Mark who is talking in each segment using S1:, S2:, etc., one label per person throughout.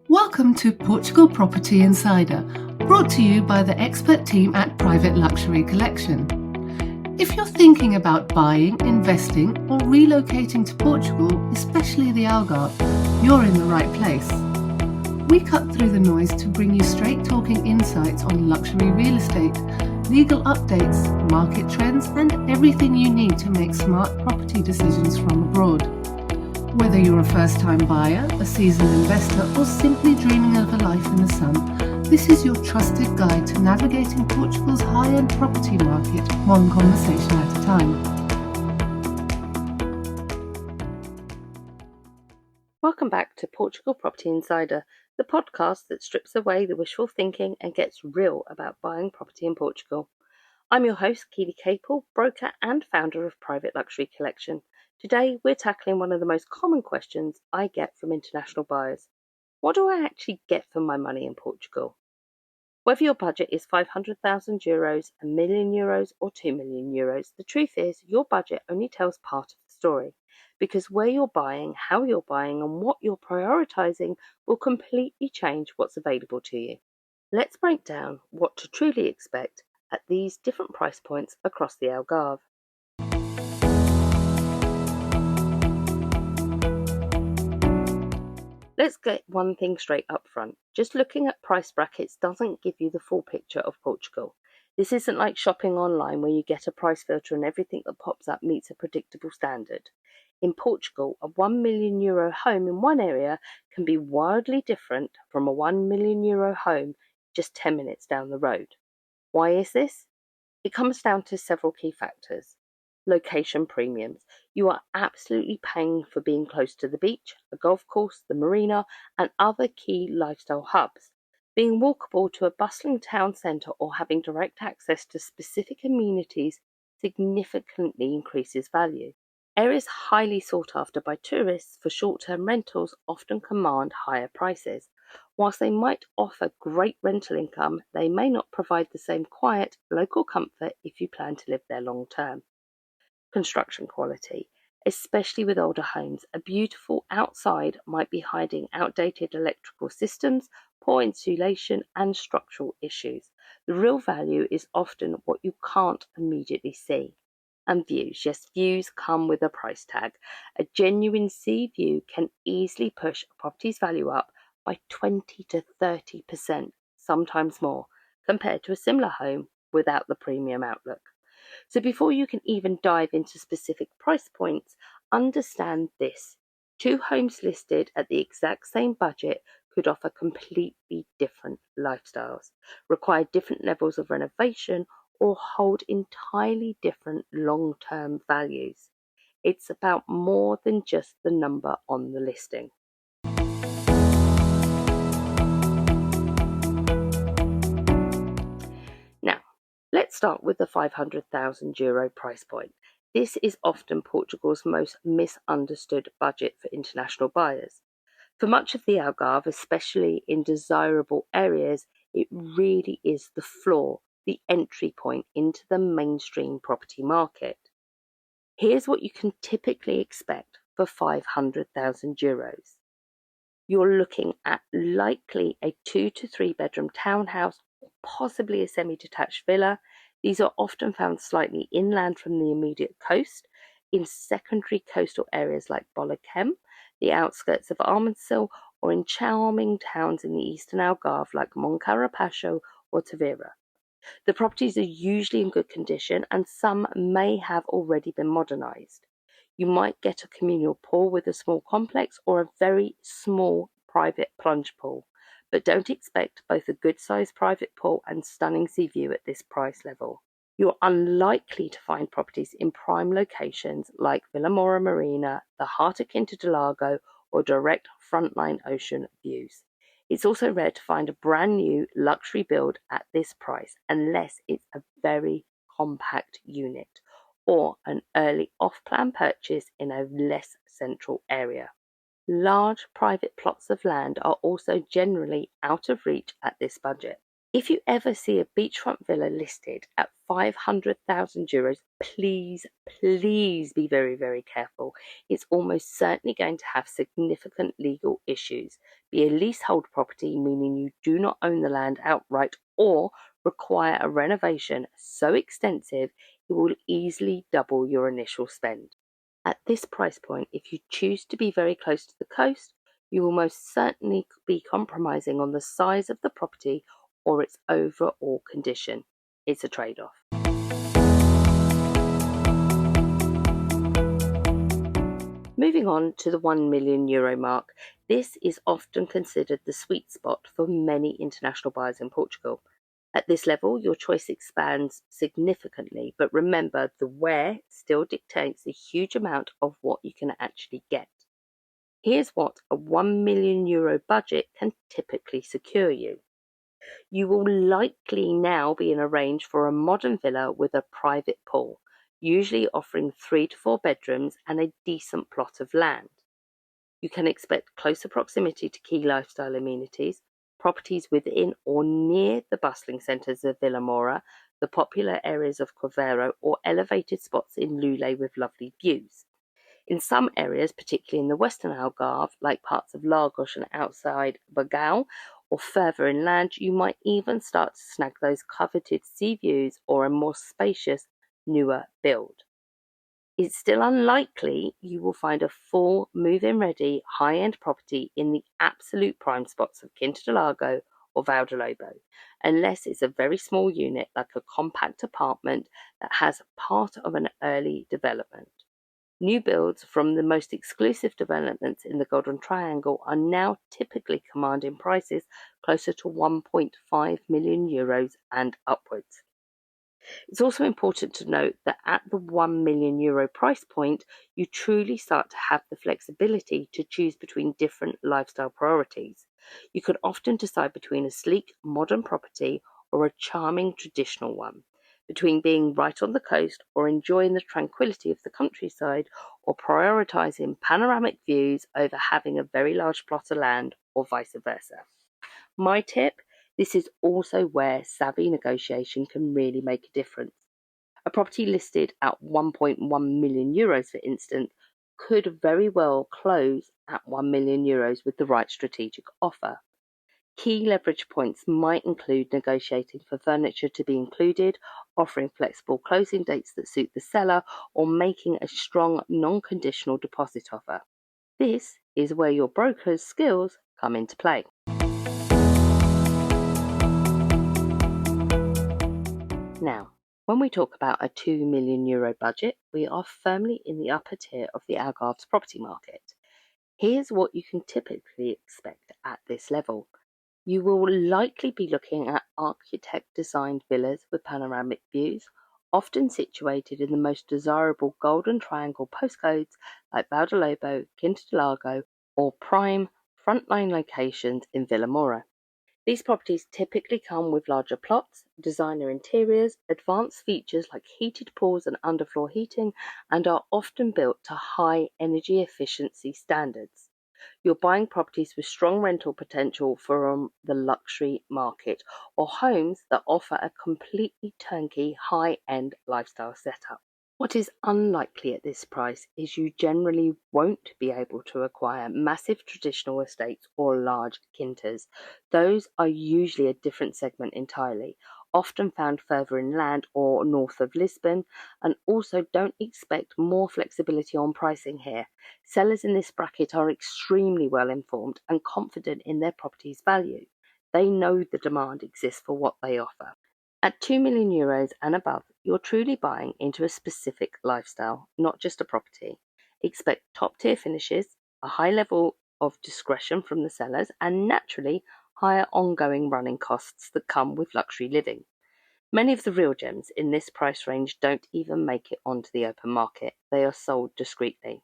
S1: Welcome to Portugal Property Insider, brought to you by the expert team at Private Luxury Collection. If you're thinking about buying, investing, or relocating to Portugal, especially the Algarve, you're in the right place. We cut through the noise to bring you straight-talking insights on luxury real estate, legal updates, market trends, and everything you need to make smart property decisions from abroad. Whether you're a first-time buyer, a seasoned investor, or simply dreaming of a life in the sun, this is your trusted guide to navigating Portugal's high-end property market, one conversation at a time.
S2: Welcome back to Portugal Property Insider, the podcast that strips away the wishful thinking and gets real about buying property in Portugal. I'm your host, Keely Capel, broker and founder of Private Luxury Collection. Today, we're tackling one of the most common questions I get from international buyers. What do I actually get for my money in Portugal? Whether your budget is €500,000, €1 million, or €2 million, the truth is your budget only tells part of the story, because where you're buying, how you're buying, and what you're prioritizing will completely change what's available to you. Let's break down what to truly expect at these different price points across the Algarve. Let's get one thing straight up front. Just looking at price brackets doesn't give you the full picture of Portugal. This isn't like shopping online where you get a price filter and everything that pops up meets a predictable standard. In Portugal, a €1 million home in one area can be wildly different from a €1 million home just 10 minutes down the road. Why is this? It comes down to several key factors. Location premiums. You are absolutely paying for being close to the beach, a golf course, the marina, and other key lifestyle hubs. Being walkable to a bustling town centre or having direct access to specific amenities significantly increases value. Areas highly sought after by tourists for short-term rentals often command higher prices. Whilst they might offer great rental income, they may not provide the same quiet, local comfort if you plan to live there long term. Construction quality. Especially with older homes, a beautiful outside might be hiding outdated electrical systems, poor insulation, and structural issues. The real value is often what you can't immediately see. And views. Yes, views come with a price tag. A genuine sea view can easily push a property's value up by 20 to 30%, sometimes more, compared to a similar home without the premium outlook. So before you can even dive into specific price points, understand this. Two homes listed at the exact same budget could offer completely different lifestyles, require different levels of renovation, or hold entirely different long-term values. It's about more than just the number on the listing. Now, let's start with the €500,000 price point. This is often Portugal's most misunderstood budget for international buyers. For much of the Algarve, especially in desirable areas, it really is the floor, the entry point into the mainstream property market. Here's what you can typically expect for €500,000. You're looking at likely a 2 to 3 bedroom townhouse, or possibly a semi-detached villa. These are often found slightly inland from the immediate coast, in secondary coastal areas like Bolachem, the outskirts of Armanço, or in charming towns in the eastern Algarve like Moncarapaccio or Tavira. The properties are usually in good condition and some may have already been modernised. You might get a communal pool with a small complex or a very small private plunge pool, but don't expect both a good-sized private pool and stunning sea view at this price level. You're unlikely to find properties in prime locations like Vila Moura Marina, the heart of Quinta do Lago, or direct frontline ocean views. It's also rare to find a brand new luxury build at this price unless it's a very compact unit or an early off-plan purchase in a less central area. Large private plots of land are also generally out of reach at this budget. If you ever see a beachfront villa listed at €500,000, please be very, very careful. It's almost certainly going to have significant legal issues. Be a leasehold property, meaning you do not own the land outright or require a renovation so extensive it will easily double your initial spend. At this price point, if you choose to be very close to the coast, you will most certainly be compromising on the size of the property or its overall condition. It's a trade-off. Moving on to the €1 million mark, this is often considered the sweet spot for many international buyers in Portugal. At this level, your choice expands significantly, but remember, the where still dictates a huge amount of what you can actually get. Here's what a €1 million budget can typically secure you. You will likely now be in a range for a modern villa with a private pool, usually offering 3 to 4 bedrooms and a decent plot of land. You can expect closer proximity to key lifestyle amenities, properties within or near the bustling centres of Vila Moura, the popular areas of Corveiro, or elevated spots in Lule with lovely views. In some areas, particularly in the western Algarve, like parts of Lagos and outside Bagao, or further inland, you might even start to snag those coveted sea views or a more spacious, newer build. It's still unlikely you will find a full move-in ready high-end property in the absolute prime spots of Quinta do Lago or Valdelobo, unless it's a very small unit like a compact apartment that has part of an early development. New builds from the most exclusive developments in the Golden Triangle are now typically commanding prices closer to €1.5 million and upwards. It's also important to note that at the €1 million price point, you truly start to have the flexibility to choose between different lifestyle priorities. You could often decide between a sleek, modern property or a charming, traditional one, between being right on the coast or enjoying the tranquility of the countryside, or prioritizing panoramic views over having a very large plot of land, or vice versa. My tip: this is also where savvy negotiation can really make a difference. A property listed at €1.1 million, for instance, could very well close at €1 million with the right strategic offer. Key leverage points might include negotiating for furniture to be included, offering flexible closing dates that suit the seller, or making a strong non-conditional deposit offer. This is where your broker's skills come into play. Now, when we talk about a €2 million budget, we are firmly in the upper tier of the Algarve's property market. Here's what you can typically expect at this level. You will likely be looking at architect-designed villas with panoramic views, often situated in the most desirable Golden Triangle postcodes like Valdelobo, Quinta do Lago, or prime frontline locations in Vila Moura. These properties typically come with larger plots, designer interiors, advanced features like heated pools and underfloor heating, and are often built to high energy efficiency standards. You're buying properties with strong rental potential from the luxury market, or homes that offer a completely turnkey high-end lifestyle setup. What is unlikely at this price is you generally won't be able to acquire massive traditional estates or large quintas. Those are usually a different segment entirely, often found further inland or north of Lisbon, and also don't expect more flexibility on pricing here. Sellers in this bracket are extremely well informed and confident in their property's value. They know the demand exists for what they offer. At €2 million and above, you're truly buying into a specific lifestyle, not just a property. Expect top-tier finishes, a high level of discretion from the sellers, and naturally, higher ongoing running costs that come with luxury living. Many of the real gems in this price range don't even make it onto the open market. They are sold discreetly.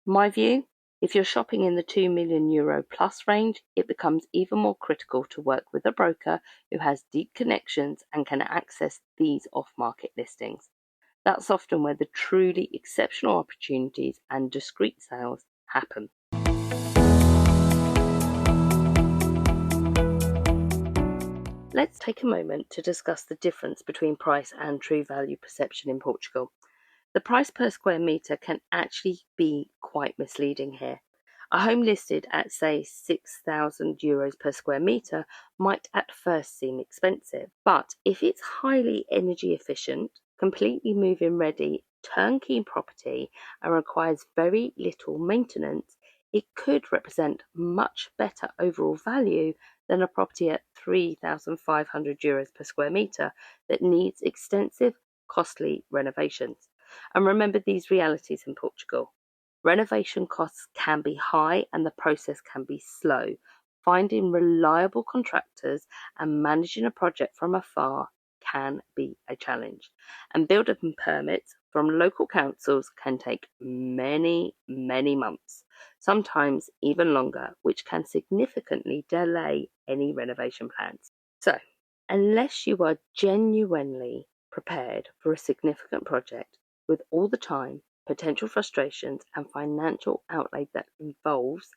S2: My view: if you're shopping in the €2 million plus range, it becomes even more critical to work with a broker who has deep connections and can access these off-market listings. That's often where the truly exceptional opportunities and discreet sales happen. Let's take a moment to discuss the difference between price and true value perception in Portugal. The price per square metre can actually be quite misleading here. A home listed at, say, €6,000 per square metre might at first seem expensive, but if it's highly energy efficient, completely move-in ready, turnkey property, and requires very little maintenance, it could represent much better overall value than a property at €3,500 per square metre that needs extensive, costly renovations. And remember these realities in Portugal. Renovation costs can be high and the process can be slow. Finding reliable contractors and managing a project from afar can be a challenge. And building permits from local councils can take many, many months, sometimes even longer, which can significantly delay any renovation plans. So, unless you are genuinely prepared for a significant project with all the time, potential frustrations, and financial outlay that involves,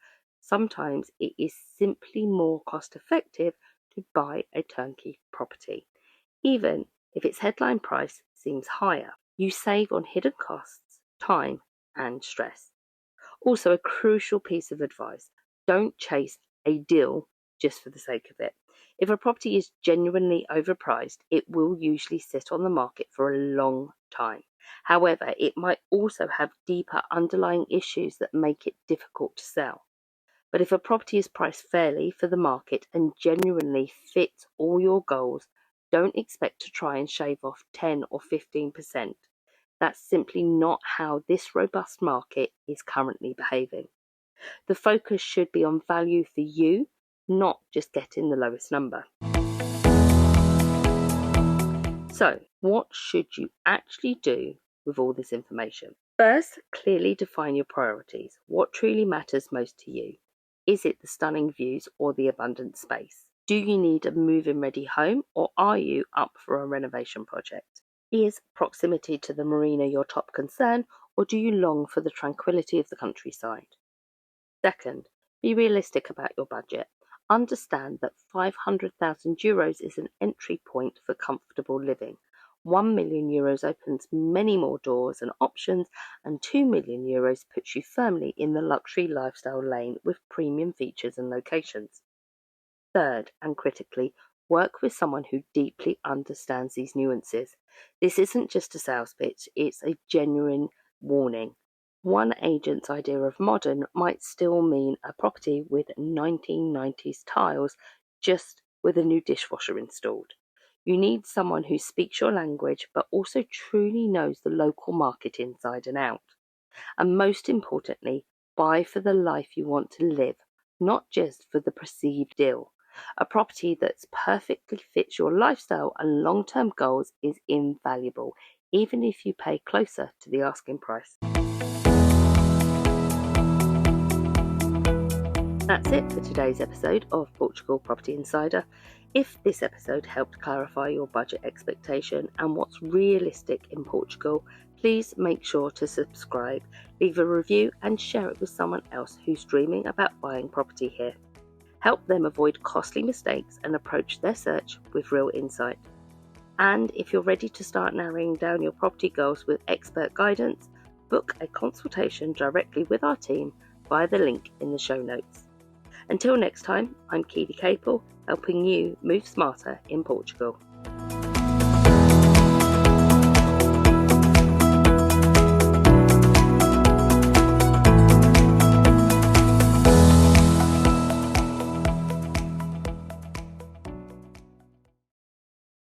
S2: sometimes it is simply more cost effective to buy a turnkey property. Even if its headline price seems higher, you save on hidden costs, time, and stress. Also, a crucial piece of advice: don't chase a deal just for the sake of it. If a property is genuinely overpriced, it will usually sit on the market for a long time. However, it might also have deeper underlying issues that make it difficult to sell. But if a property is priced fairly for the market and genuinely fits all your goals, don't expect to try and shave off 10 or 15%. That's simply not how this robust market is currently behaving. The focus should be on value for you, not just getting the lowest number. So, what should you actually do with all this information? First, clearly define your priorities. What truly matters most to you? Is it the stunning views or the abundant space? Do you need a move-in ready home, or are you up for a renovation project? Is proximity to the marina your top concern, or do you long for the tranquility of the countryside? Second, be realistic about your budget. Understand that €500,000 is an entry point for comfortable living. €1 million opens many more doors and options, and €2 million puts you firmly in the luxury lifestyle lane with premium features and locations. Third, and critically, work with someone who deeply understands these nuances. This isn't just a sales pitch, it's a genuine warning. One agent's idea of modern might still mean a property with 1990s tiles, just with a new dishwasher installed. You need someone who speaks your language but also truly knows the local market inside and out. And most importantly, buy for the life you want to live, not just for the perceived deal. A property that perfectly fits your lifestyle and long-term goals is invaluable, even if you pay closer to the asking price. That's it for today's episode of Portugal Property Insider. If this episode helped clarify your budget expectation and what's realistic in Portugal, please make sure to subscribe, leave a review and share it with someone else who's dreaming about buying property here. Help them avoid costly mistakes and approach their search with real insight. And if you're ready to start narrowing down your property goals with expert guidance, book a consultation directly with our team via the link in the show notes. Until next time, I'm Keely Capel, helping you move smarter in Portugal.